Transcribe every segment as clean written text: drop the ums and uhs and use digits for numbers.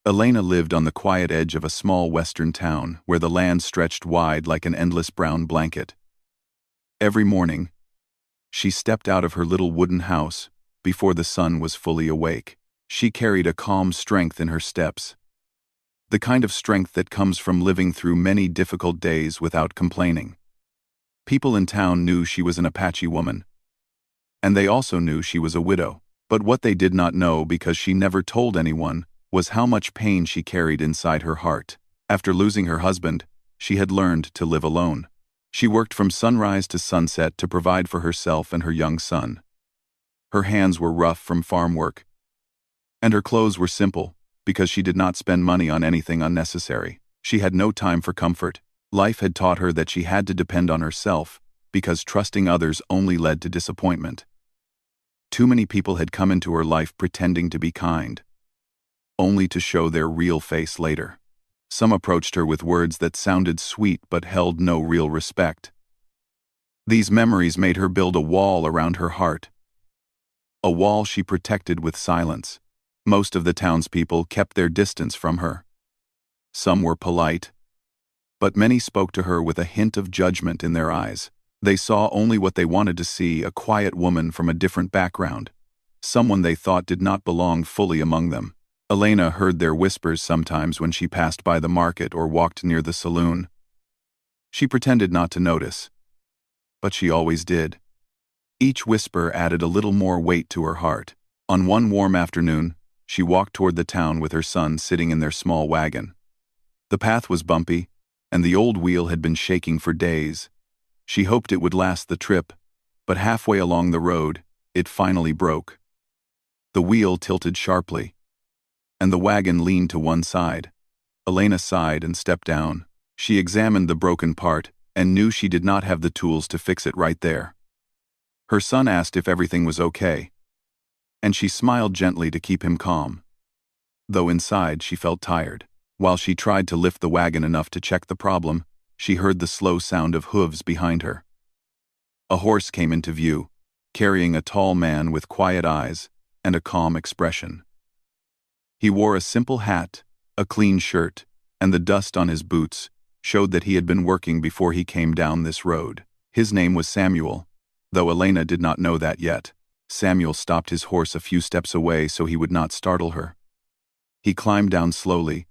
Elena lived on the quiet edge of a small western town where the land stretched wide like an endless brown blanket. Every morning, she stepped out of her little wooden house before the sun was fully awake. She carried a calm strength in her steps, the kind of strength that comes from living through many difficult days without complaining. People in town knew she was an Apache woman, and they also knew she was a widow. But what they did not know, because she never told anyone, was how much pain she carried inside her heart. After losing her husband, she had learned to live alone. She worked from sunrise to sunset to provide for herself and her young son. Her hands were rough from farm work, and her clothes were simple because she did not spend money on anything unnecessary. She had no time for comfort. Life had taught her that she had to depend on herself because trusting others only led to disappointment. Too many people had come into her life pretending to be kind, only to show their real face later. Some approached her with words that sounded sweet but held no real respect. These memories made her build a wall around her heart, a wall she protected with silence. Most of the townspeople kept their distance from her. Some were polite, but many spoke to her with a hint of judgment in their eyes. They saw only what they wanted to see: a quiet woman from a different background, someone they thought did not belong fully among them. Elena heard their whispers sometimes when she passed by the market or walked near the saloon. She pretended not to notice, but she always did. Each whisper added a little more weight to her heart. On one warm afternoon, she walked toward the town with her son sitting in their small wagon. The path was bumpy, and the old wheel had been shaking for days. She hoped it would last the trip, but halfway along the road, it finally broke. The wheel tilted sharply, and the wagon leaned to one side. Elena sighed and stepped down. She examined the broken part and knew she did not have the tools to fix it right there. Her son asked if everything was okay, and she smiled gently to keep him calm, though inside she felt tired. While she tried to lift the wagon enough to check the problem, she heard the slow sound of hooves behind her. A horse came into view, carrying a tall man with quiet eyes and a calm expression. He wore a simple hat, a clean shirt, and the dust on his boots showed that he had been working before he came down this road. His name was Samuel, though Elena did not know that yet. Samuel stopped his horse a few steps away so he would not startle her. He climbed down slowly,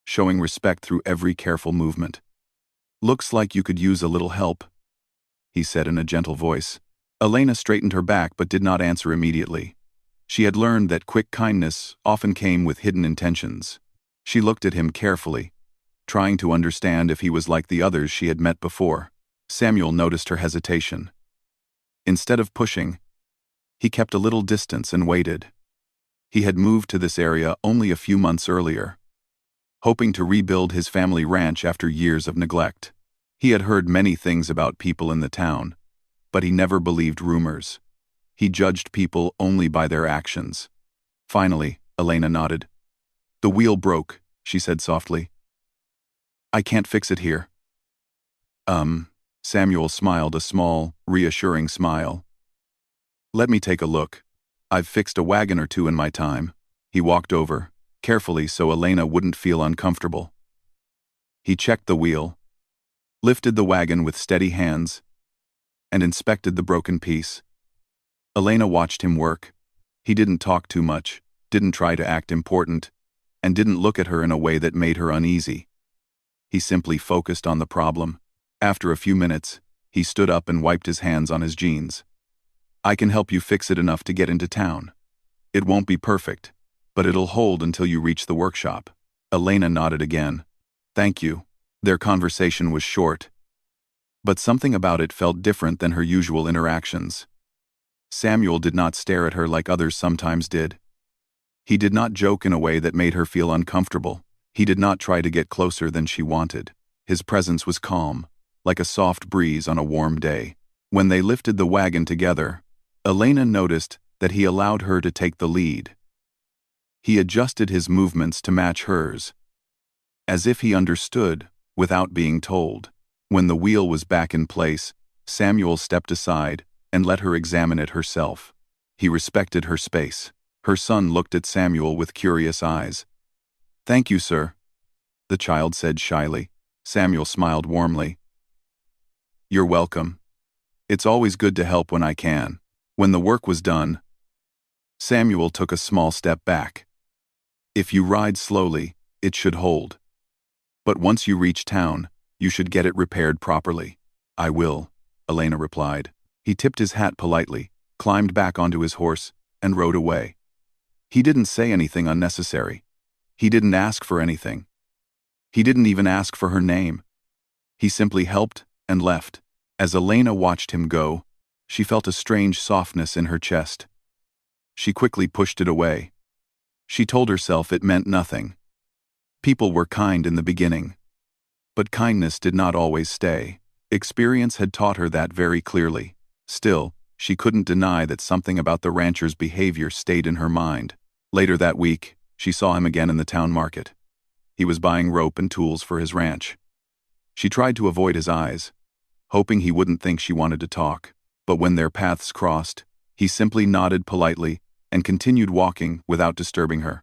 showing respect through every careful movement. "Looks like you could use a little help," he said in a gentle voice. Elena straightened her back but did not answer immediately. She had learned that quick kindness often came with hidden intentions. She looked at him carefully, trying to understand if he was like the others she had met before. Samuel noticed her hesitation. Instead of pushing, he kept a little distance and waited. He had moved to this area only a few months earlier, hoping to rebuild his family ranch after years of neglect. He had heard many things about people in the town, but he never believed rumors. He judged people only by their actions. Finally, Elena nodded. "The wheel broke," she said softly. "I can't fix it here." Samuel smiled, a small, reassuring smile. "Let me take a look. I've fixed a wagon or two in my time." He walked over, carefully so Elena wouldn't feel uncomfortable. He checked the wheel, lifted the wagon with steady hands, and inspected the broken piece. Elena watched him work. He didn't talk too much, didn't try to act important, and didn't look at her in a way that made her uneasy. He simply focused on the problem. After a few minutes, he stood up and wiped his hands on his jeans. "I can help you fix it enough to get into town. It won't be perfect, but it'll hold until you reach the workshop." Elena nodded again. "Thank you." Their conversation was short, but something about it felt different than her usual interactions. Samuel did not stare at her like others sometimes did. He did not joke in a way that made her feel uncomfortable. He did not try to get closer than she wanted. His presence was calm, like a soft breeze on a warm day. When they lifted the wagon together, Elena noticed that he allowed her to take the lead. He adjusted his movements to match hers, as if he understood without being told. When the wheel was back in place, Samuel stepped aside and let her examine it herself. He respected her space. Her son looked at Samuel with curious eyes. "Thank you, sir," the child said shyly. Samuel smiled warmly. "You're welcome. It's always good to help when I can." When the work was done, Samuel took a small step back. "If you ride slowly, it should hold. But once you reach town, you should get it repaired properly." "I will," Elena replied. He tipped his hat politely, climbed back onto his horse, and rode away. He didn't say anything unnecessary. He didn't ask for anything. He didn't even ask for her name. He simply helped and left. As Elena watched him go, she felt a strange softness in her chest. She quickly pushed it away. She told herself it meant nothing. People were kind in the beginning. But kindness did not always stay. Experience had taught her that very clearly. Still, she couldn't deny that something about the rancher's behavior stayed in her mind. Later that week, she saw him again in the town market. He was buying rope and tools for his ranch. She tried to avoid his eyes, hoping he wouldn't think she wanted to talk. But when their paths crossed, he simply nodded politely and continued walking without disturbing her.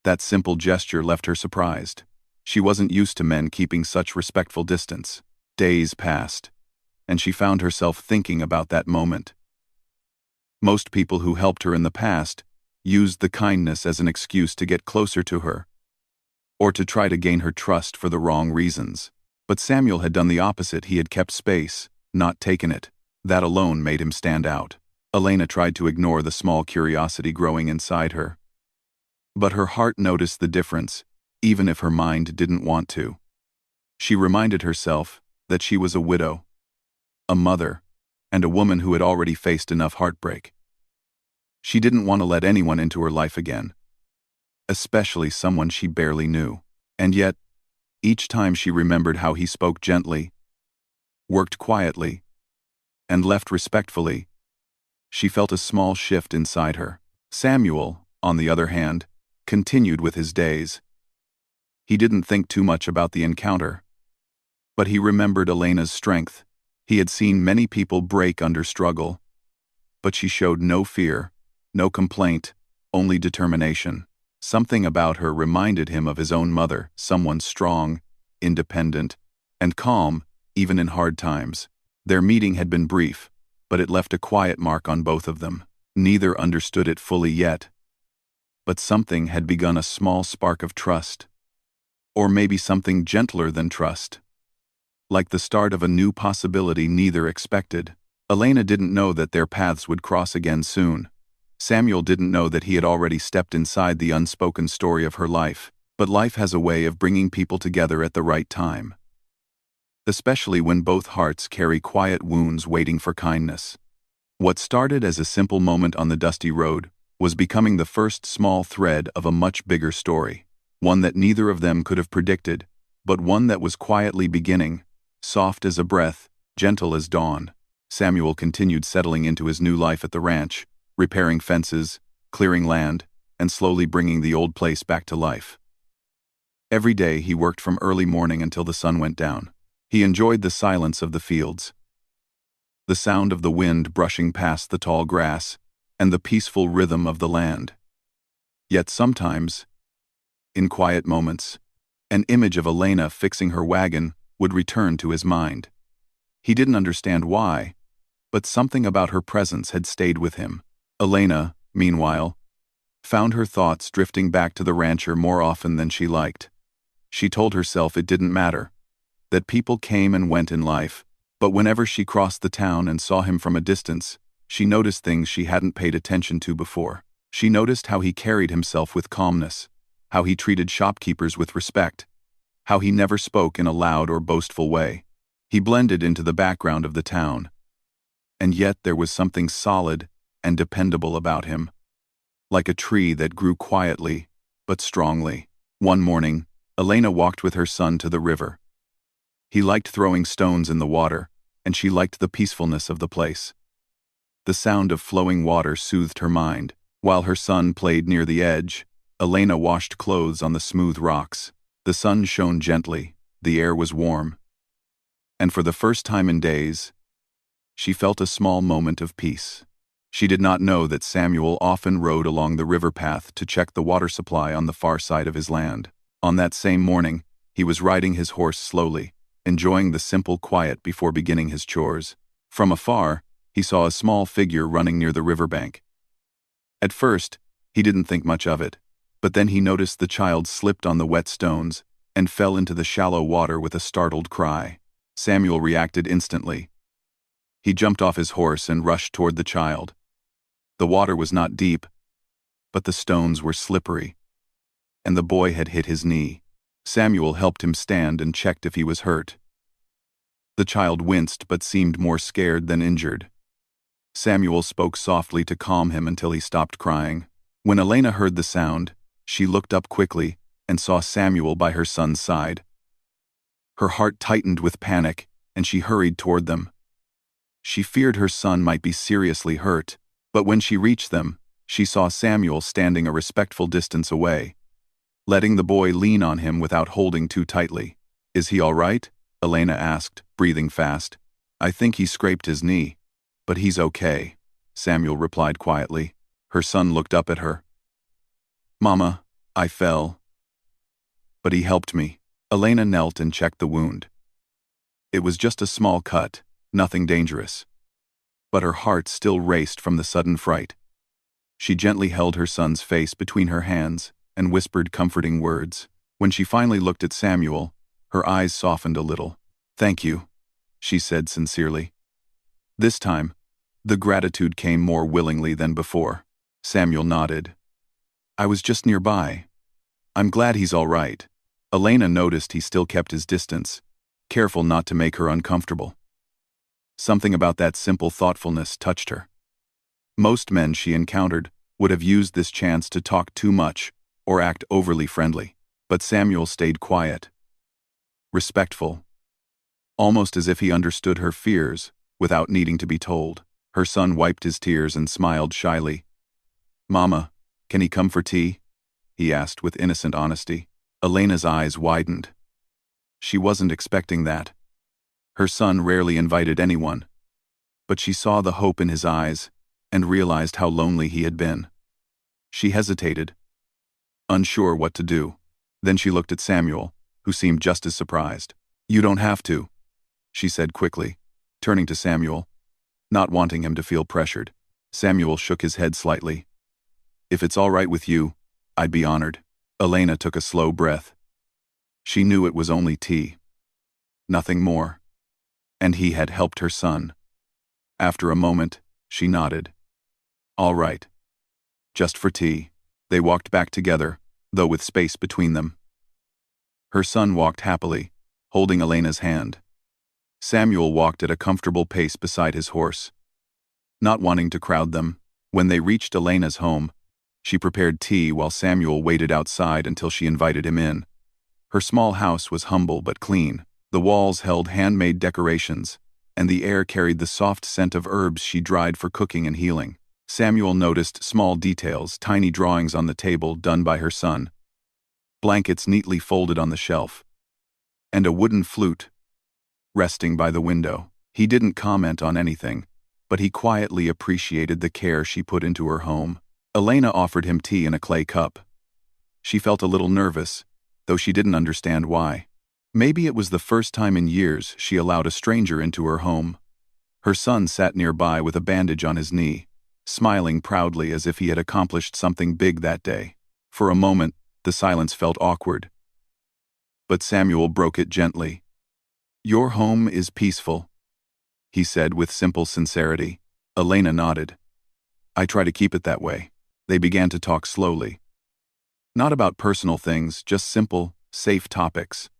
That simple gesture left her surprised. She wasn't used to men keeping such respectful distance. Days passed, and she found herself thinking about that moment. Most people who helped her in the past used the kindness as an excuse to get closer to her, or to try to gain her trust for the wrong reasons. But Samuel had done the opposite. He had kept space, not taken it. That alone made him stand out. Elena tried to ignore the small curiosity growing inside her. But her heart noticed the difference, even if her mind didn't want to. She reminded herself that she was a widow, a mother, and a woman who had already faced enough heartbreak. She didn't want to let anyone into her life again, especially someone she barely knew. And yet, each time she remembered how he spoke gently, worked quietly, and left respectfully, she felt a small shift inside her. Samuel, on the other hand, continued with his days. He didn't think too much about the encounter, but he remembered Elena's strength. He had seen many people break under struggle, but she showed no fear, no complaint, only determination. Something about her reminded him of his own mother, someone strong, independent, and calm, even in hard times. Their meeting had been brief, but it left a quiet mark on both of them. Neither understood it fully yet, but something had begun, a small spark of trust. Or maybe something gentler than trust. Like the start of a new possibility neither expected. Elena didn't know that their paths would cross again soon. Samuel didn't know that he had already stepped inside the unspoken story of her life. But life has a way of bringing people together at the right time. Especially when both hearts carry quiet wounds waiting for kindness. What started as a simple moment on the dusty road was becoming the first small thread of a much bigger story. One that neither of them could have predicted, but one that was quietly beginning, soft as a breath, gentle as dawn. Samuel continued settling into his new life at the ranch, repairing fences, clearing land, and slowly bringing the old place back to life. Every day he worked from early morning until the sun went down. He enjoyed the silence of the fields, the sound of the wind brushing past the tall grass, and the peaceful rhythm of the land. Yet sometimes, in quiet moments, an image of Elena fixing her wagon would return to his mind. He didn't understand why, but something about her presence had stayed with him. Elena, meanwhile, found her thoughts drifting back to the rancher more often than she liked. She told herself it didn't matter, that people came and went in life, but whenever she crossed the town and saw him from a distance, she noticed things she hadn't paid attention to before. She noticed how he carried himself with calmness, how he treated shopkeepers with respect, how he never spoke in a loud or boastful way. He blended into the background of the town, and yet there was something solid and dependable about him, like a tree that grew quietly but strongly. One morning, Elena walked with her son to the river. He liked throwing stones in the water, and she liked the peacefulness of the place. The sound of flowing water soothed her mind. While her son played near the edge, Elena washed clothes on the smooth rocks. The sun shone gently, the air was warm, and for the first time in days, she felt a small moment of peace. She did not know that Samuel often rode along the river path to check the water supply on the far side of his land. On that same morning, he was riding his horse slowly, enjoying the simple quiet before beginning his chores. From afar, he saw a small figure running near the riverbank. At first, he didn't think much of it, but then he noticed the child slipped on the wet stones and fell into the shallow water with a startled cry. Samuel reacted instantly. He jumped off his horse and rushed toward the child. The water was not deep, but the stones were slippery, and the boy had hit his knee. Samuel helped him stand and checked if he was hurt. The child winced but seemed more scared than injured. Samuel spoke softly to calm him until he stopped crying. When Elena heard the sound, she looked up quickly and saw Samuel by her son's side. Her heart tightened with panic, and she hurried toward them. She feared her son might be seriously hurt, but when she reached them, she saw Samuel standing a respectful distance away, letting the boy lean on him without holding too tightly. "Is he all right?" Elena asked, breathing fast. "I think he scraped his knee, but he's okay," Samuel replied quietly. Her son looked up at her. "Mama, I fell, but he helped me." Elena knelt and checked the wound. It was just a small cut, nothing dangerous. But her heart still raced from the sudden fright. She gently held her son's face between her hands and whispered comforting words. When she finally looked at Samuel, her eyes softened a little. "Thank you," she said sincerely. This time, the gratitude came more willingly than before. Samuel nodded. "I was just nearby. I'm glad he's all right." Elena noticed he still kept his distance, careful not to make her uncomfortable. Something about that simple thoughtfulness touched her. Most men she encountered would have used this chance to talk too much or act overly friendly, but Samuel stayed quiet, respectful, almost as if he understood her fears without needing to be told. Her son wiped his tears and smiled shyly. "Mama, can he come for tea?" he asked with innocent honesty. Elena's eyes widened. She wasn't expecting that. Her son rarely invited anyone, but she saw the hope in his eyes and realized how lonely he had been. She hesitated, unsure what to do. Then she looked at Samuel, who seemed just as surprised. "You don't have to," she said quickly, turning to Samuel, not wanting him to feel pressured. Samuel shook his head slightly. "If it's all right with you, I'd be honored." Elena took a slow breath. She knew it was only tea, nothing more, and he had helped her son. After a moment, she nodded. "All right. Just for tea." They walked back together, though with space between them. Her son walked happily, holding Elena's hand. Samuel walked at a comfortable pace beside his horse, not wanting to crowd them. When they reached Elena's home, she prepared tea while Samuel waited outside until she invited him in. Her small house was humble but clean. The walls held handmade decorations, and the air carried the soft scent of herbs she dried for cooking and healing. Samuel noticed small details, tiny drawings on the table done by her son, blankets neatly folded on the shelf, and a wooden flute resting by the window. He didn't comment on anything, but he quietly appreciated the care she put into her home. Elena offered him tea in a clay cup. She felt a little nervous, though she didn't understand why. Maybe it was the first time in years she allowed a stranger into her home. Her son sat nearby with a bandage on his knee, smiling proudly as if he had accomplished something big that day. For a moment, the silence felt awkward. But Samuel broke it gently. "Your home is peaceful," he said with simple sincerity. Elena nodded. "I try to keep it that way." They began to talk slowly. Not about personal things, just simple, safe topics.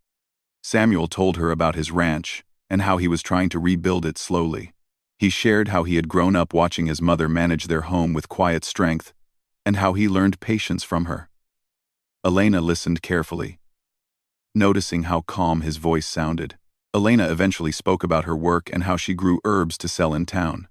Samuel told her about his ranch and how he was trying to rebuild it slowly. He shared how he had grown up watching his mother manage their home with quiet strength and how he learned patience from her. Elena listened carefully, noticing how calm his voice sounded. Elena eventually spoke about her work and how she grew herbs to sell in town.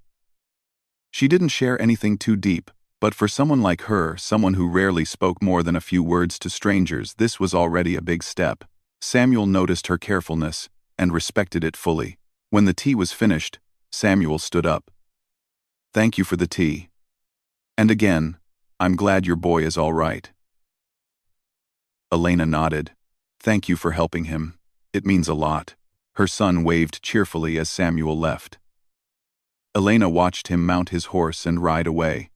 She didn't share anything too deep, but for someone like her, someone who rarely spoke more than a few words to strangers, this was already a big step. Samuel noticed her carefulness and respected it fully. When the tea was finished, Samuel stood up. "Thank you for the tea. And again, I'm glad your boy is all right." Elena nodded. Thank you for helping him. It means a lot. Her son waved cheerfully as Samuel left. Elena watched him mount his horse and ride away.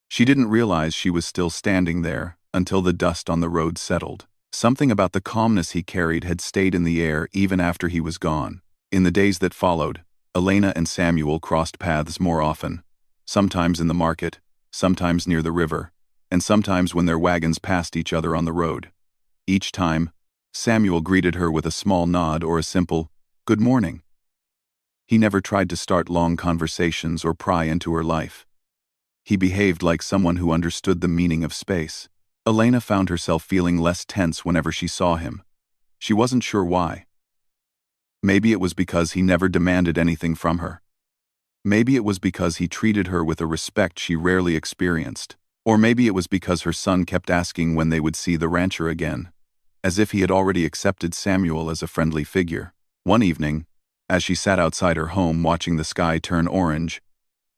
She didn't realize she was still standing there until the dust on the road settled. Something about the calmness he carried had stayed in the air even after he was gone. In the days that followed, Elena and Samuel crossed paths more often, sometimes in the market, sometimes near the river, and sometimes when their wagons passed each other on the road. Each time, Samuel greeted her with a small nod or a simple, "Good morning." He never tried to start long conversations or pry into her life. He behaved like someone who understood the meaning of space. Elena found herself feeling less tense whenever she saw him. She wasn't sure why. Maybe it was because he never demanded anything from her. Maybe it was because he treated her with a respect she rarely experienced. Or maybe it was because her son kept asking when they would see the rancher again, as if he had already accepted Samuel as a friendly figure. One evening, as she sat outside her home watching the sky turn orange,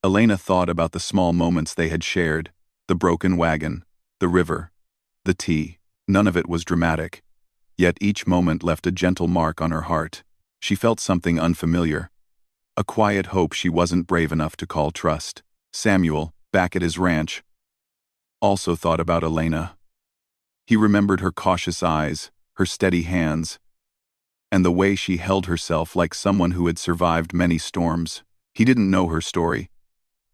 Elena thought about the small moments they had shared, the broken wagon, the river, the tea. None of it was dramatic, yet each moment left a gentle mark on her heart. She felt something unfamiliar, a quiet hope she wasn't brave enough to call trust. Samuel, back at his ranch, also thought about Elena. He remembered her cautious eyes, her steady hands, and the way she held herself like someone who had survived many storms. He didn't know her story,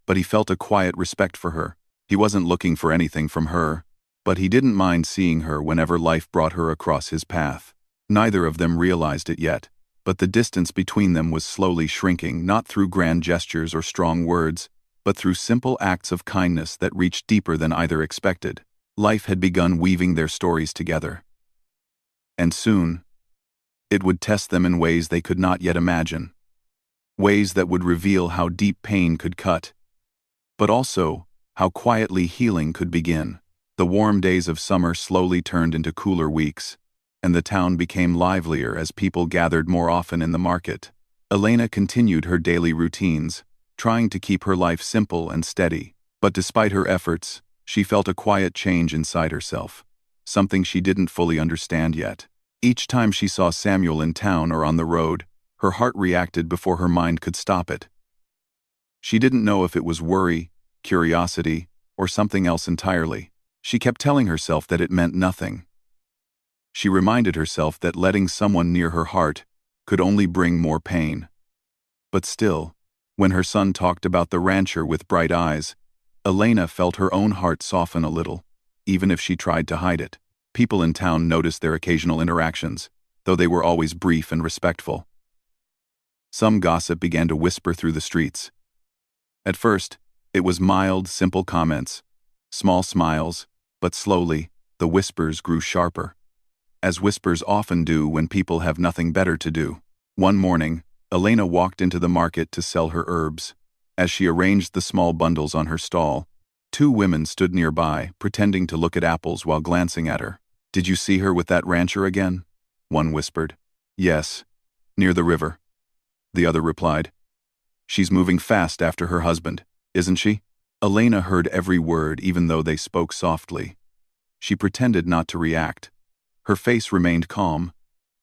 but he felt a quiet respect for her. He wasn't looking for anything from her, but he didn't mind seeing her whenever life brought her across his path. Neither of them realized it yet, but the distance between them was slowly shrinking, not through grand gestures or strong words, but through simple acts of kindness that reached deeper than either expected. Life had begun weaving their stories together. And soon, it would test them in ways they could not yet imagine. Ways that would reveal how deep pain could cut, but also how quietly healing could begin. The warm days of summer slowly turned into cooler weeks, and the town became livelier as people gathered more often in the market. Elena continued her daily routines, trying to keep her life simple and steady. But despite her efforts, she felt a quiet change inside herself, something she didn't fully understand yet. Each time she saw Samuel in town or on the road, her heart reacted before her mind could stop it. She didn't know if it was worry, curiosity, or something else entirely. She kept telling herself that it meant nothing. She reminded herself that letting someone near her heart could only bring more pain. But still, when her son talked about the rancher with bright eyes, Elena felt her own heart soften a little, even if she tried to hide it. People in town noticed their occasional interactions, though they were always brief and respectful. Some gossip began to whisper through the streets. At first, it was mild, simple comments, small smiles, but slowly, the whispers grew sharper, as whispers often do when people have nothing better to do. One morning, Elena walked into the market to sell her herbs. As she arranged the small bundles on her stall, two women stood nearby, pretending to look at apples while glancing at her. "Did you see her with that rancher again?" one whispered. "Yes, near the river," the other replied. "She's moving fast after her husband, isn't she?" Elena heard every word even though they spoke softly. She pretended not to react. Her face remained calm,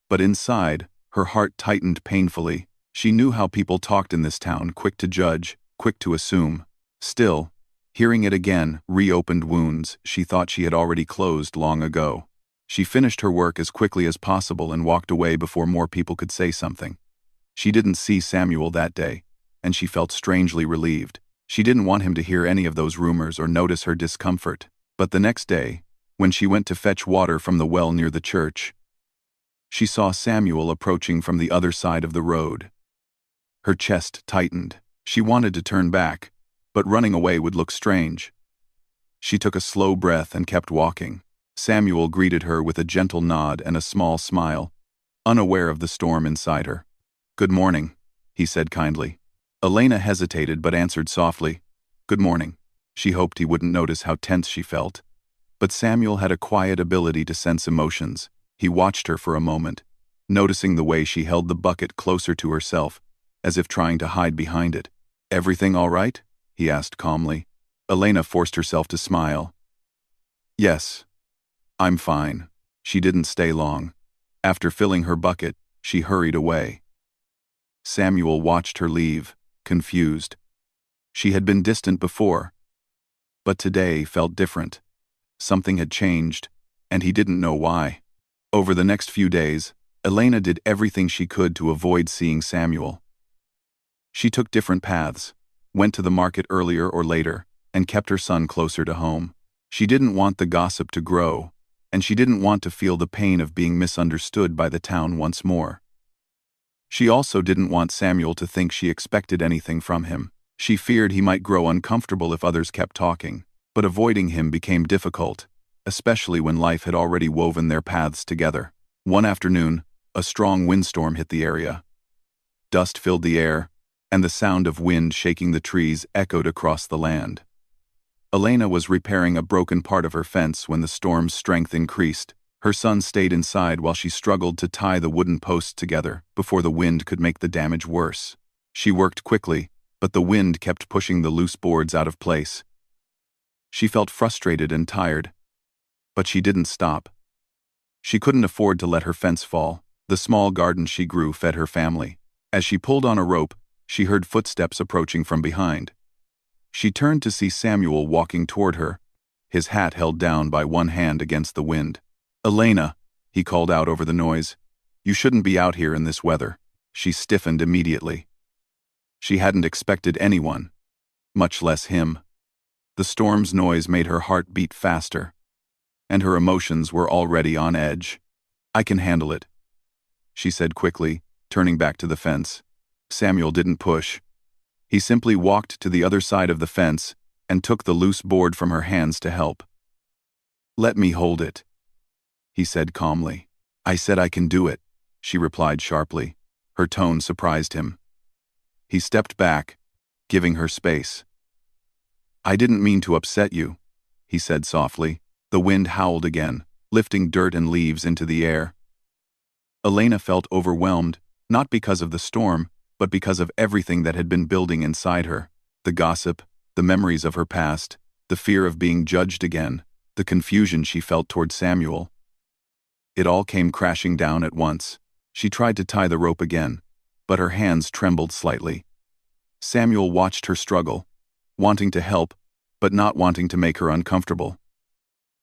but inside, her heart tightened painfully. She knew how people talked in this town, quick to judge, quick to assume. Still, hearing it again reopened wounds she thought she had already closed long ago. She finished her work as quickly as possible and walked away before more people could say something. She didn't see Samuel that day, and she felt strangely relieved. She didn't want him to hear any of those rumors or notice her discomfort. But the next day, when she went to fetch water from the well near the church, she saw Samuel approaching from the other side of the road. Her chest tightened. She wanted to turn back, but running away would look strange. She took a slow breath and kept walking. Samuel greeted her with a gentle nod and a small smile, unaware of the storm inside her. "Good morning," he said kindly. Elena hesitated but answered softly, "Good morning." She hoped he wouldn't notice how tense she felt. But Samuel had a quiet ability to sense emotions. He watched her for a moment, noticing the way she held the bucket closer to herself, as if trying to hide behind it. "Everything all right?" he asked calmly. Elena forced herself to smile. "Yes, I'm fine." She didn't stay long. After filling her bucket, she hurried away. Samuel watched her leave, confused. She had been distant before, but today felt different. Something had changed, and he didn't know why. Over the next few days, Elena did everything she could to avoid seeing Samuel. She took different paths, went to the market earlier or later, and kept her son closer to home. She didn't want the gossip to grow, and she didn't want to feel the pain of being misunderstood by the town once more. She also didn't want Samuel to think she expected anything from him. She feared he might grow uncomfortable if others kept talking, but avoiding him became difficult, especially when life had already woven their paths together. One afternoon, a strong windstorm hit the area. Dust filled the air, and the sound of wind shaking the trees echoed across the land. Elena was repairing a broken part of her fence when the storm's strength increased. Her son stayed inside while she struggled to tie the wooden posts together before the wind could make the damage worse. She worked quickly, but the wind kept pushing the loose boards out of place. She felt frustrated and tired, but she didn't stop. She couldn't afford to let her fence fall. The small garden she grew fed her family. As she pulled on a rope, she heard footsteps approaching from behind. She turned to see Samuel walking toward her, his hat held down by one hand against the wind. "Elena," he called out over the noise, "you shouldn't be out here in this weather." She stiffened immediately. She hadn't expected anyone, much less him. The storm's noise made her heart beat faster, and her emotions were already on edge. "I can handle it," she said quickly, turning back to the fence. Samuel didn't push. He simply walked to the other side of the fence and took the loose board from her hands to help. "Let me hold it," he said calmly. "I said I can do it," she replied sharply. Her tone surprised him. He stepped back, giving her space. "I didn't mean to upset you," he said softly. The wind howled again, lifting dirt and leaves into the air. Elena felt overwhelmed, not because of the storm, but because of everything that had been building inside her. The gossip, the memories of her past, the fear of being judged again, the confusion she felt toward Samuel. It all came crashing down at once. She tried to tie the rope again, but her hands trembled slightly. Samuel watched her struggle, wanting to help, but not wanting to make her uncomfortable.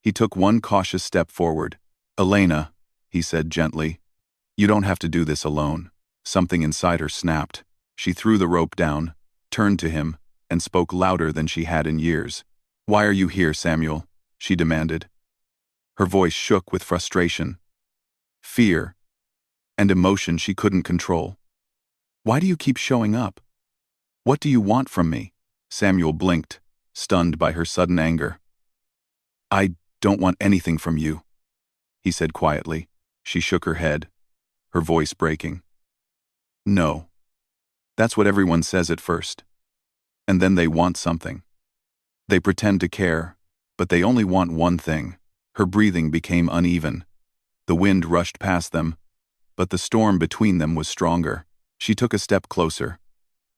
He took one cautious step forward. "Elena," he said gently, "you don't have to do this alone." Something inside her snapped. She threw the rope down, turned to him, and spoke louder than she had in years. "Why are you here, Samuel?" she demanded. Her voice shook with frustration, fear, and emotion she couldn't control. "Why do you keep showing up? What do you want from me?" Samuel blinked, stunned by her sudden anger. "I don't want anything from you," he said quietly. She shook her head, her voice breaking. "No. That's what everyone says at first. And then they want something. They pretend to care, but they only want one thing." Her breathing became uneven. The wind rushed past them, but the storm between them was stronger. She took a step closer,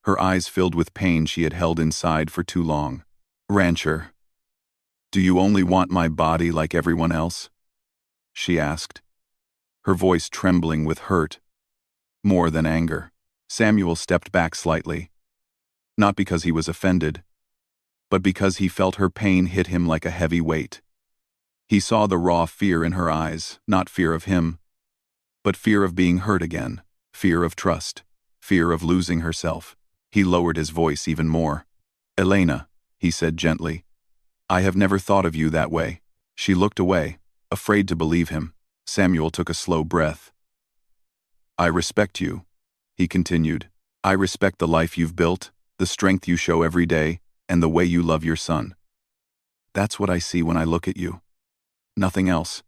her eyes filled with pain she had held inside for too long. "Rancher, do you only want my body like everyone else?" she asked, her voice trembling with hurt, more than anger. Samuel stepped back slightly, not because he was offended, but because he felt her pain hit him like a heavy weight. He saw the raw fear in her eyes, not fear of him, but fear of being hurt again, fear of trust, fear of losing herself. He lowered his voice even more. "Elena," he said gently, "I have never thought of you that way." She looked away, afraid to believe him. Samuel took a slow breath. "I respect you," he continued. "I respect the life you've built, the strength you show every day, and the way you love your son. That's what I see when I look at you. Nothing else."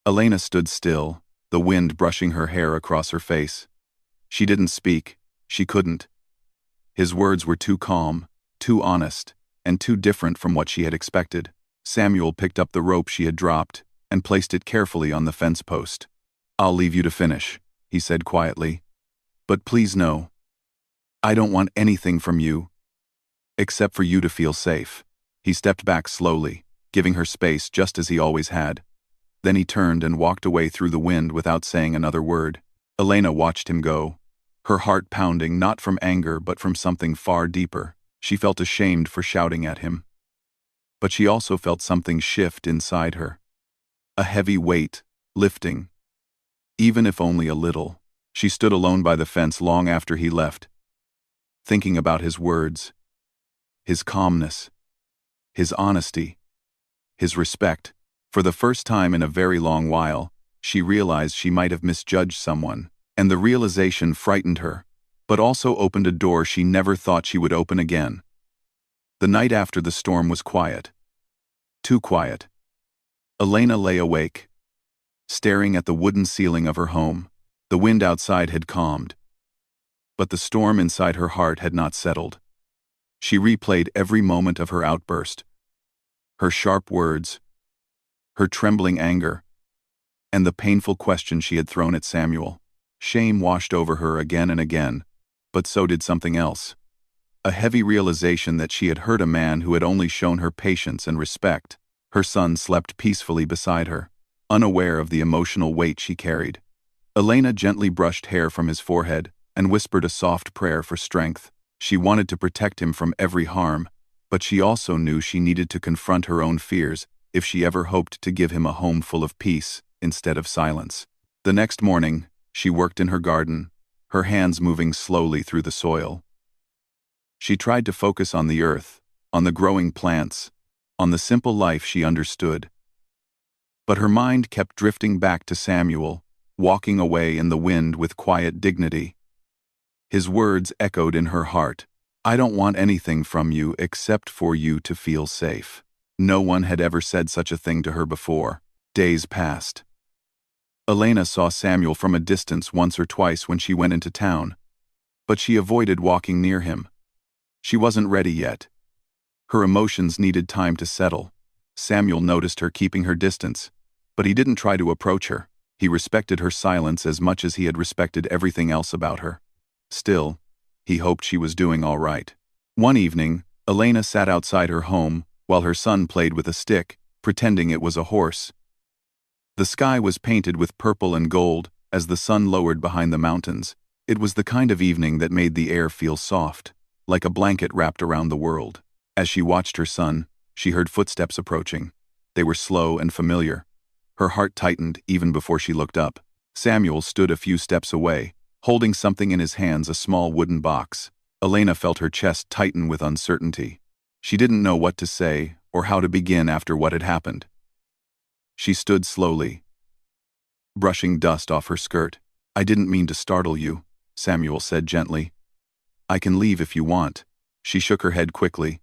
Elena stood still, the wind brushing her hair across her face. She didn't speak. She couldn't. His words were too calm, too honest, and too different from what she had expected. Samuel picked up the rope she had dropped and placed it carefully on the fence post. "I'll leave you to finish," he said quietly. "But please know, I don't want anything from you, except for you to feel safe." He stepped back slowly, giving her space just as he always had. Then he turned and walked away through the wind without saying another word. Elena watched him go, her heart pounding not from anger but from something far deeper. She felt ashamed for shouting at him. But she also felt something shift inside her. A heavy weight, lifting. Even if only a little. She stood alone by the fence long after he left, thinking about his words, his calmness, his honesty, his respect. For the first time in a very long while, she realized she might have misjudged someone, and the realization frightened her, but also opened a door she never thought she would open again. The night after the storm was quiet. Too quiet. Elena lay awake, staring at the wooden ceiling of her home. The wind outside had calmed, but the storm inside her heart had not settled. She replayed every moment of her outburst, her sharp words, her trembling anger, and the painful question she had thrown at Samuel. Shame washed over her again and again, but so did something else. A heavy realization that she had hurt a man who had only shown her patience and respect. Her son slept peacefully beside her, unaware of the emotional weight she carried. Elena gently brushed hair from his forehead and whispered a soft prayer for strength. She wanted to protect him from every harm, but she also knew she needed to confront her own fears if she ever hoped to give him a home full of peace instead of silence. The next morning, she worked in her garden, her hands moving slowly through the soil. She tried to focus on the earth, on the growing plants, on the simple life she understood. But her mind kept drifting back to Samuel, walking away in the wind with quiet dignity. His words echoed in her heart. "I don't want anything from you except for you to feel safe." No one had ever said such a thing to her before. Days passed. Elena saw Samuel from a distance once or twice when she went into town, but she avoided walking near him. She wasn't ready yet. Her emotions needed time to settle. Samuel noticed her keeping her distance, but he didn't try to approach her. He respected her silence as much as he had respected everything else about her. Still, he hoped she was doing all right. One evening, Elena sat outside her home while her son played with a stick, pretending it was a horse. The sky was painted with purple and gold as the sun lowered behind the mountains. It was the kind of evening that made the air feel soft, like a blanket wrapped around the world. As she watched her son, she heard footsteps approaching. They were slow and familiar. Her heart tightened even before she looked up. Samuel stood a few steps away, holding something in his hands, a small wooden box. Elena felt her chest tighten with uncertainty. She didn't know what to say or how to begin after what had happened. She stood slowly, brushing dust off her skirt. "I didn't mean to startle you," Samuel said gently. "I can leave if you want." She shook her head quickly.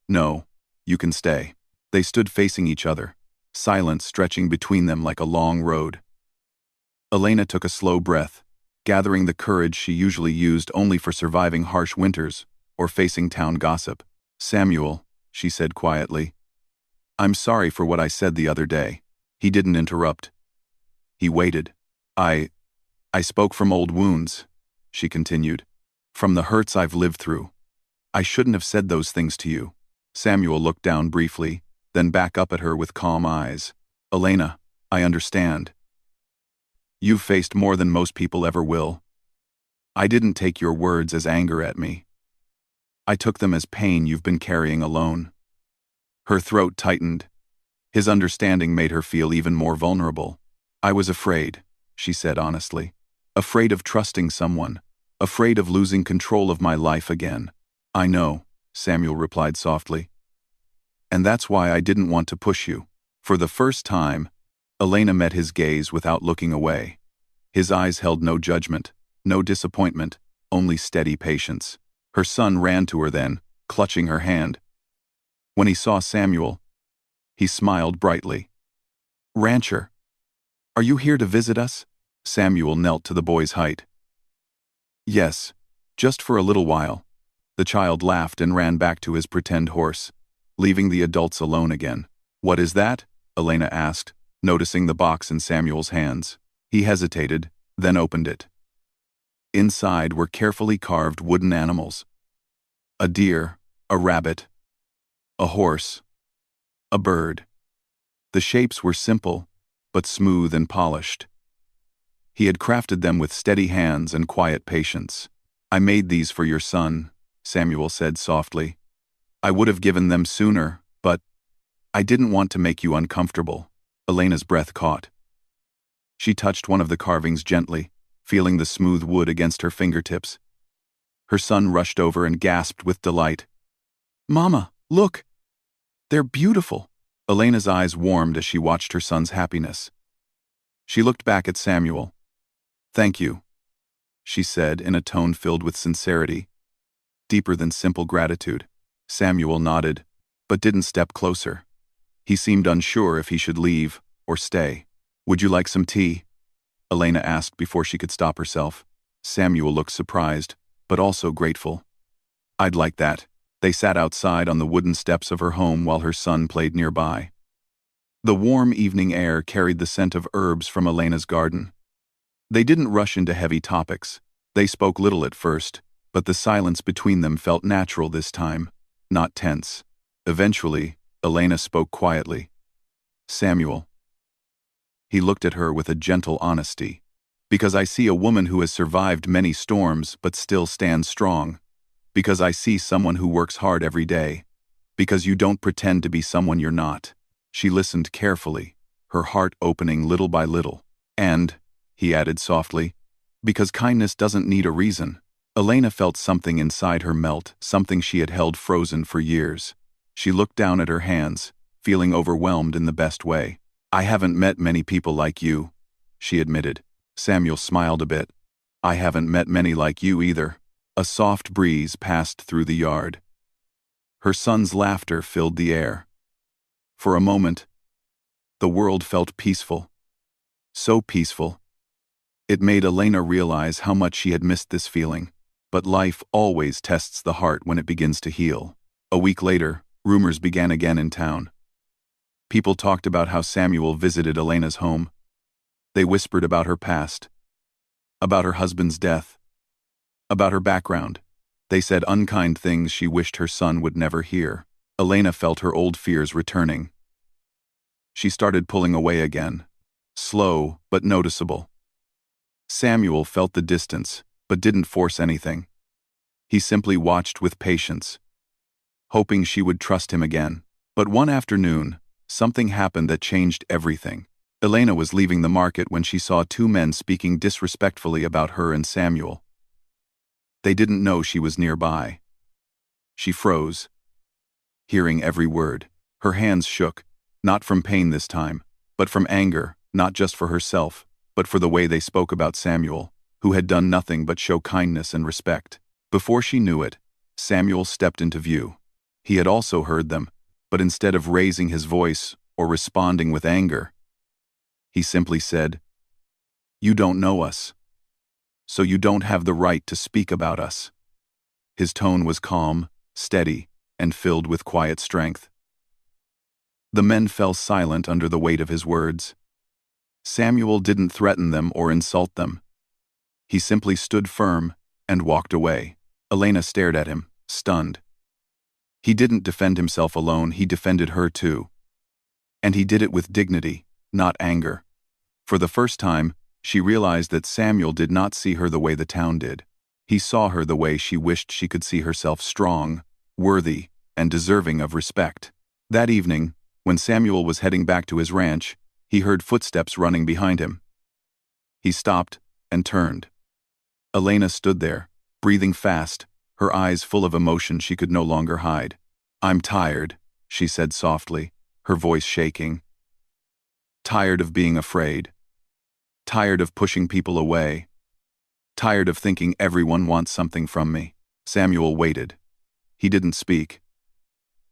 "No, you can stay." They stood facing each other, silence stretching between them like a long road. Elena took a slow breath, gathering the courage she usually used only for surviving harsh winters or facing town gossip. "Samuel," she said quietly, "I'm sorry for what I said the other day." He didn't interrupt. He waited. I spoke from old wounds," she continued, "from the hurts I've lived through. I shouldn't have said those things to you." Samuel looked down briefly, then back up at her with calm eyes. "Elena, I understand. You've faced more than most people ever will. I didn't take your words as anger at me. I took them as pain you've been carrying alone." Her throat tightened. His understanding made her feel even more vulnerable. "I was afraid," she said honestly. "Afraid of trusting someone. Afraid of losing control of my life again." "I know," Samuel replied softly. "And that's why I didn't want to push you." For the first time, Elena met his gaze without looking away. His eyes held no judgment, no disappointment, only steady patience. Her son ran to her then, clutching her hand. When he saw Samuel, he smiled brightly. "Rancher, are you here to visit us?" Samuel knelt to the boy's height. "Yes, just for a little while." The child laughed and ran back to his pretend horse, leaving the adults alone again. "What is that?" Elena asked, noticing the box in Samuel's hands. He hesitated, then opened it. Inside were carefully carved wooden animals. A deer, a rabbit, a horse, a bird. The shapes were simple, but smooth and polished. He had crafted them with steady hands and quiet patience. "I made these for your son," Samuel said softly. "I would have given them sooner, but I didn't want to make you uncomfortable." Elena's breath caught. She touched one of the carvings gently, feeling the smooth wood against her fingertips. Her son rushed over and gasped with delight. "Mama, look! They're beautiful!" Elena's eyes warmed as she watched her son's happiness. She looked back at Samuel. "Thank you," she said in a tone filled with sincerity, deeper than simple gratitude. Samuel nodded, but didn't step closer. He seemed unsure if he should leave or stay. "Would you like some tea?" Elena asked before she could stop herself. Samuel looked surprised, but also grateful. "I'd like that." They sat outside on the wooden steps of her home while her son played nearby. The warm evening air carried the scent of herbs from Elena's garden. They didn't rush into heavy topics. They spoke little at first, but the silence between them felt natural this time, not tense. Eventually, Elena spoke quietly. "Samuel." He looked at her with a gentle honesty. "Because I see a woman who has survived many storms but still stands strong. Because I see someone who works hard every day. Because you don't pretend to be someone you're not." She listened carefully, her heart opening little by little. "And," he added softly, "because kindness doesn't need a reason." Elena felt something inside her melt, something she had held frozen for years. She looked down at her hands, feeling overwhelmed in the best way. "I haven't met many people like you," she admitted. Samuel smiled a bit. "I haven't met many like you either." A soft breeze passed through the yard. Her son's laughter filled the air. For a moment, the world felt peaceful. So peaceful. It made Elena realize how much she had missed this feeling. But life always tests the heart when it begins to heal. A week later, rumors began again in town. People talked about how Samuel visited Elena's home. They whispered about her past, about her husband's death, about her background. They said unkind things she wished her son would never hear. Elena felt her old fears returning. She started pulling away again, slow but noticeable. Samuel felt the distance, but didn't force anything. He simply watched with patience, hoping she would trust him again. But one afternoon, something happened that changed everything. Elena was leaving the market when she saw two men speaking disrespectfully about her and Samuel. They didn't know she was nearby. She froze, hearing every word. Her hands shook, not from pain this time, but from anger, not just for herself, but for the way they spoke about Samuel, who had done nothing but show kindness and respect. Before she knew it, Samuel stepped into view. He had also heard them, but instead of raising his voice or responding with anger, he simply said, "You don't know us, so you don't have the right to speak about us." His tone was calm, steady, and filled with quiet strength. The men fell silent under the weight of his words. Samuel didn't threaten them or insult them. He simply stood firm and walked away. Elena stared at him, stunned. He didn't defend himself alone, he defended her too. And he did it with dignity, not anger. For the first time, she realized that Samuel did not see her the way the town did. He saw her the way she wished she could see herself: strong, worthy, and deserving of respect. That evening, when Samuel was heading back to his ranch, he heard footsteps running behind him. He stopped and turned. Elena stood there, breathing fast, her eyes full of emotion she could no longer hide. "I'm tired," she said softly, her voice shaking. "Tired of being afraid. Tired of pushing people away. Tired of thinking everyone wants something from me." Samuel waited. He didn't speak.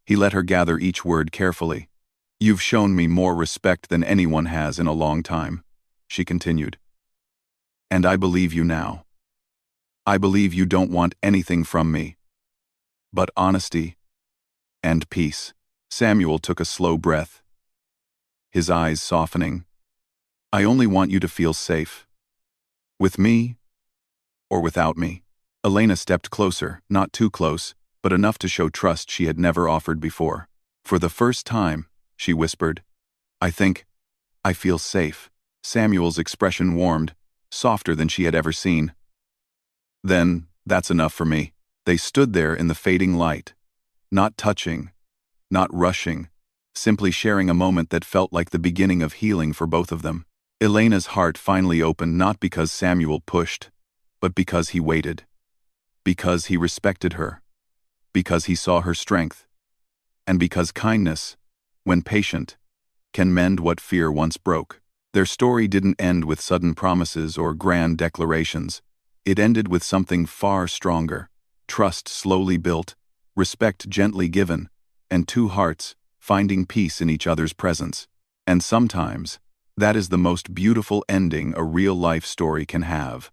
He let her gather each word carefully. "You've shown me more respect than anyone has in a long time," she continued. "And I believe you now. I believe you don't want anything from me but honesty and peace." Samuel took a slow breath, his eyes softening. "I only want you to feel safe. With me or without me." Elena stepped closer, not too close, but enough to show trust she had never offered before. "For the first time," she whispered, I think I feel safe. Samuel's expression warmed, softer than she had ever seen. Then, that's enough for me. They stood there in the fading light, not touching, not rushing, simply sharing a moment that felt like the beginning of healing for both of them. Elena's heart finally opened not because Samuel pushed, but because he waited. Because he respected her. Because he saw her strength. And because kindness, when patient, can mend what fear once broke. Their story didn't end with sudden promises or grand declarations. It ended with something far stronger. Trust slowly built, respect gently given, and two hearts finding peace in each other's presence. And sometimes, that is the most beautiful ending a real-life story can have.